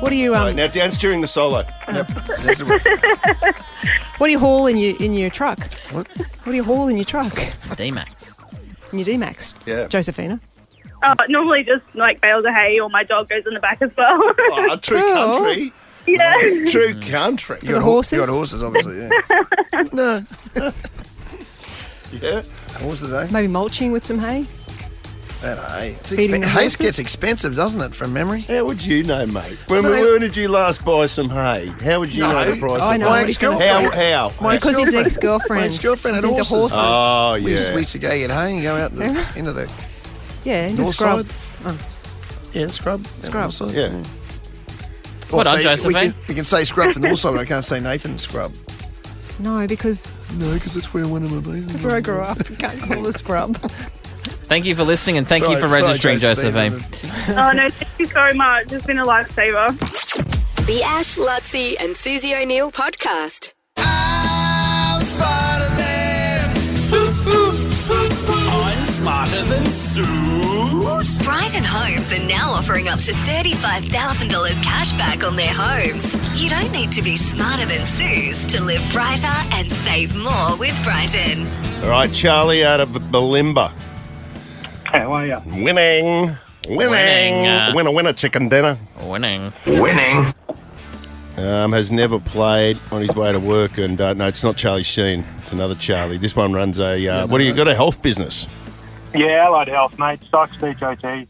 What do you Right, now dance during the solo. What do you haul in your truck? What do you haul in your truck? D-Max. In your D-Max. Yeah. Josephina. Normally just, like, bales of hay, or my dog goes in the back as well. Oh, true country. Yeah. True country. You got horses? You got horses, obviously, yeah. No. Yeah. Horses, eh? Maybe mulching with some hay. Hay. Feeding the Hay horses? gets expensive, doesn't it, from memory? How would you know, mate? When did you last buy some hay? How would you know the price I of know hay? what he's gonna say. How? Because his ex-girlfriend. My ex-girlfriend was had into horses. Oh, We yeah. used to go get hay and go out into the Yeah, into north scrub. side. Oh. Yeah, scrub. Scrub. North side. Yeah. Well done, so Josephine. we can say scrub from the north side, but I can't say Nathan scrub. No, because it's where one of my babies. that's where I grew up. You can't call it scrub. Thank you for listening and thank you for registering, Josephine. Oh, no, thank you so much. It's been a lifesaver. The Ash, Lutzi and Susie O'Neill podcast. I'm smarter than I'm smarter than Suse. Brighton Homes are now offering up to $35,000 cash back on their homes. You don't need to be smarter than Suse to live brighter and save more with Brighton. All right, Charlie out of Balimba. How are you? Winning. Winner, chicken dinner. Winning. Has never played on his way to work, and no, it's not Charlie Sheen. It's another Charlie. This one runs a, what do you got, a health business? Yeah, Allied Health, mate. Sucks, Beach OT.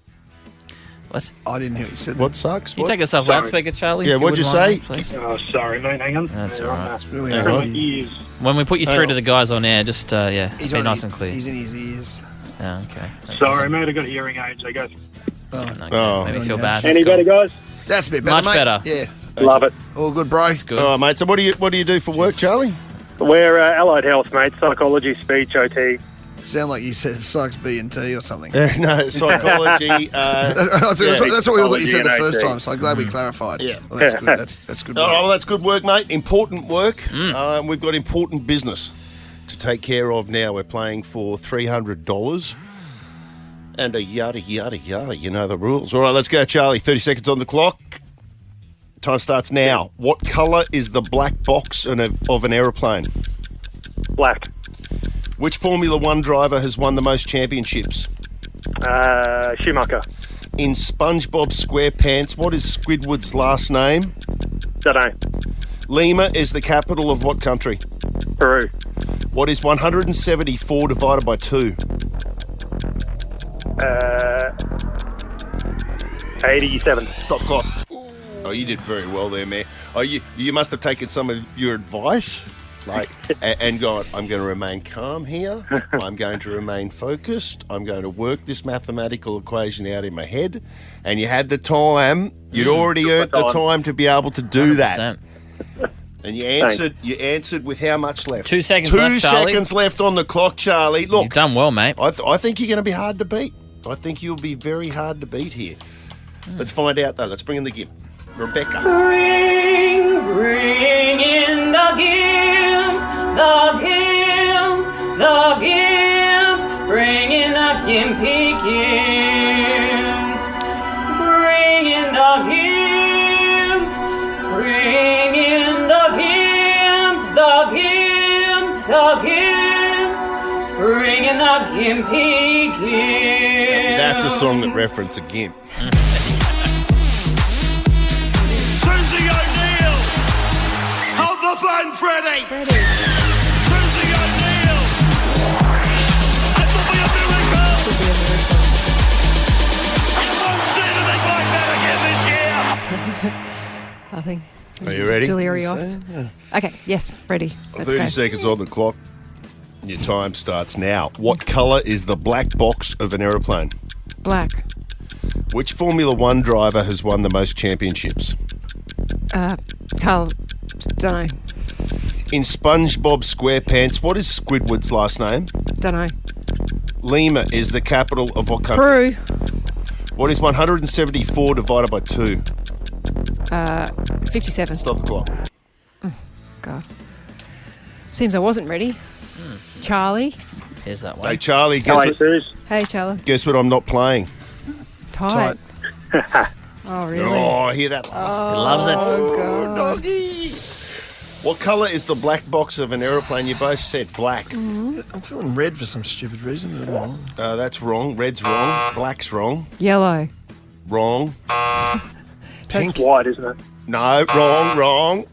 What? I didn't hear what you said. What sucks? You take yourself Sorry. loudspeaker, Charlie? Yeah, if you what'd you wouldn't say? mind, please. Oh, sorry, mate. Hang on. That's all right. That's really Hang hard. on. Ears. When we put you through to the guys on air, just, be He's nice and clear. He's in his ears. Yeah, okay. Sorry, mate. I got hearing aids, I guess. Oh, Maybe feel bad. Any better, guys? That's a bit better, Much mate. better. Yeah. Love it. All good, bro. Good. All right, mate. So what do you do for work, Charlie? We're Allied Health, mate. Psychology, speech, OT. Sound like you said sucks B&T or something. No, psychology. That's what we all thought you said the first Psychology time, so I'm glad we clarified. Yeah. Well, that's good. That's good. Oh, well, that's good work, mate. Important work. We've got important business to take care of now. We're playing for $300 and a yada, yada, yada. You know the rules. All right, let's go, Charlie. 30 seconds on the clock. Time starts now. What colour is the black box of an aeroplane? Black. Which Formula One driver has won the most championships? Schumacher. In SpongeBob SquarePants, what is Squidward's last name? Dunno. Lima is the capital of what country? Peru. What is 174 divided by 2? 87. Stop clock. Oh, you did very well there, man. Oh, you must have taken some of your advice, and gone, I'm going to remain calm here. I'm going to remain focused. I'm going to work this mathematical equation out in my head. And you had the time. You'd already earned the time to be able to do 100%. that. And you answered. You answered with how much left? 2 seconds left, Charlie. 2 seconds left on the clock, Charlie. Look, You've done well, mate. I think you're going to be hard to beat. I think you'll be very hard to beat here. Let's find out, though. Let's bring in the gimp. Rebecca. Bring in the gimp, the gimp, the gimp. Bring in the gimpy gimp. Bring in the gimp. Bring in the gimp, the gimp, the gimp. Bring in the gimpy gimp. That's a song that references a gimp. Susie O'Neill! Hold the phone, Freddie! Susie O'Neill! It will be a miracle! You won't see anything like that again this year! I think. Are you ready? Delirious. Okay, yes, ready. Let's 30 go. seconds on the clock. Your time starts now. What colour is the black box of an aeroplane? Black. Which Formula One driver has won the most championships? Carl, don't know. In SpongeBob SquarePants, what is Squidward's last name? Don't know. Lima is the capital of what country? Peru. What is 174 divided by 2? 57. Stop the clock. Oh, God. Seems I wasn't ready. Charlie. Here's that one. Hey, Charlie, guess what? Hey, Charlie. Guess what I'm not playing? Tight. Oh, really? Oh, hear that? Oh, He loves it. Oh, God. Doggy. What colour is the black box of an aeroplane? You both said black. I'm feeling red for some stupid reason. That's wrong. Red's wrong. Black's wrong. Yellow. Wrong. Pink. White, isn't it? No, wrong.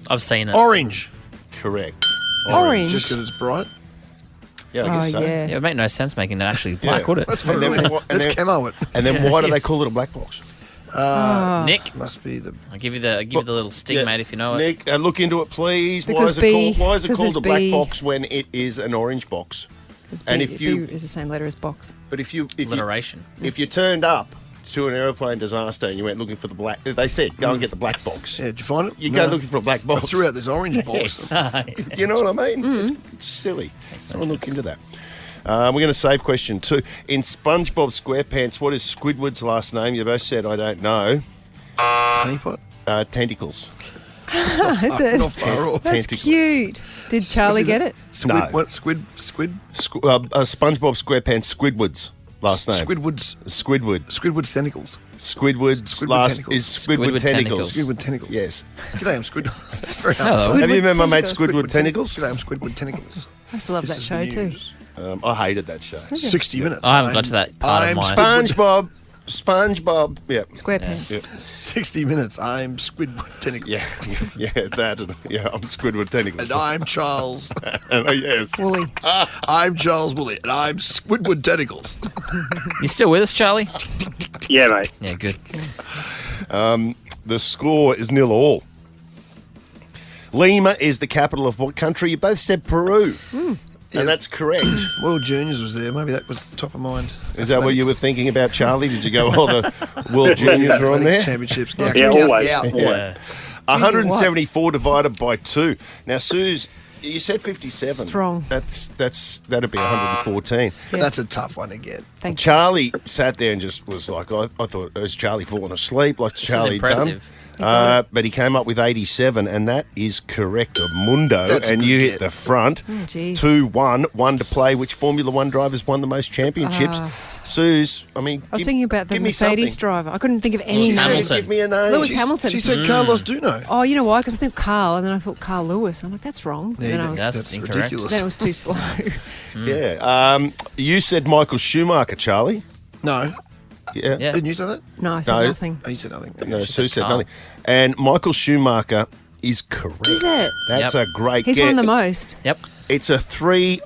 I've seen it. Orange. Correct. Orange. Just because it's bright. Yeah, I guess so. yeah. Yeah, it would make no sense making it actually black, would it? That's camo it. And then why do they call it a black box? Nick, must be the. I'll give you the little sting, mate, if you know it. Nick, look into it, please. Because why is it called a black B. box when it is an orange box? And if you is the same letter as box. But if you turned up to an aeroplane disaster and you went looking for the black, they said go and get the black box. Yeah, did you find it? You go looking for a black box. I threw out this orange box. You know what I mean? It's silly. Someone look into that. We're going to save question 2. In SpongeBob SquarePants, what is Squidward's last name? You both said I don't know. Honeypot? Tentacles. Is it? Not far off. That's cute. Did Charlie get it? Squid. No. What? Squid. SpongeBob SquarePants, Squidward's last name. Squidward's Squidward's tentacles. Squidward's last tentacles. is Squidward tentacles. Squidward tentacles. Yes. G'day, I'm Squid. That's very Hello. hard. Have you met my mate Squidward tentacles? G'day, I'm Squidward tentacles. I used to love This that is show the too. news. I hated that show. 60 minutes. I haven't got to that part of mine. SpongeBob. Yeah. SquarePants. Yeah. 60 minutes. I'm Squidward tentacles. Yeah, that. Yeah, I'm Squidward tentacles. And I'm Charles. Yes. Wooly. I'm Charles Woolley, and I'm Squidward tentacles. You still with us, Charlie? Yeah, mate. Yeah, good. The score is 0-0. Lima is the capital of what country? You both said Peru. And that's correct. World Juniors was there. Maybe that was top of mind. Is that what you were thinking about, Charlie? Did you go, the World Juniors are on there? Championships. Yeah, always. Yeah. 174 divided by 2. Now, Suse, you said 57. It's wrong. That'd be 114. That's a tough one to get. Thank you. Charlie sat there and just was like, I thought, was Charlie falling asleep? Like Charlie done? impressive. But he came up with 87, and that is correct. Mundo, That's a and good you get. hit the front. Oh, geez. 2-1, 1 to play. Which Formula One drivers won the most championships? Suse, I mean, I was thinking about the give me Mercedes something. driver. I couldn't think of any Lewis name. Hamilton. Give me a name. Lewis Hamilton. She said Carlos Duno. Oh, you know why? Because I think Carl, and then I thought Carl Lewis. And I'm like, that's wrong. Yeah, And then I was, that's incorrect. ridiculous. then it was too slow. Yeah. You said Michael Schumacher, Charlie. No. Yeah. Yeah. Didn't you say that? No, I said No. nothing. Oh, you said nothing. No, She Sue said said Carl. nothing. And Michael Schumacher is correct. Is it? That's Yep. a great He's get. won the most. Yep. It's a 3-1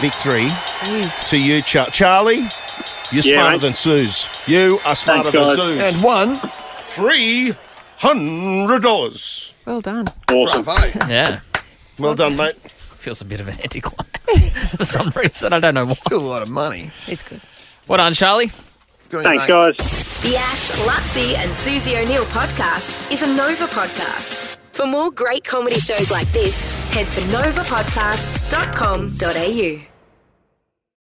victory Jeez. to you, Charlie. You're Yeah, smarter mate. than Suse. You are smarter Thanks, than guys. Suse. And one. $300. Well done. Awesome. Bravo. Yeah. Well done, mate. Feels a bit of an anticlimax for some reason. I don't know why. Still a lot of money. It's good. Well done, Charlie. Good on you, Thanks, mate. guys. The Ash, Lutzi and Susie O'Neill podcast is a Nova podcast. For more great comedy shows like this, head to novapodcasts.com.au.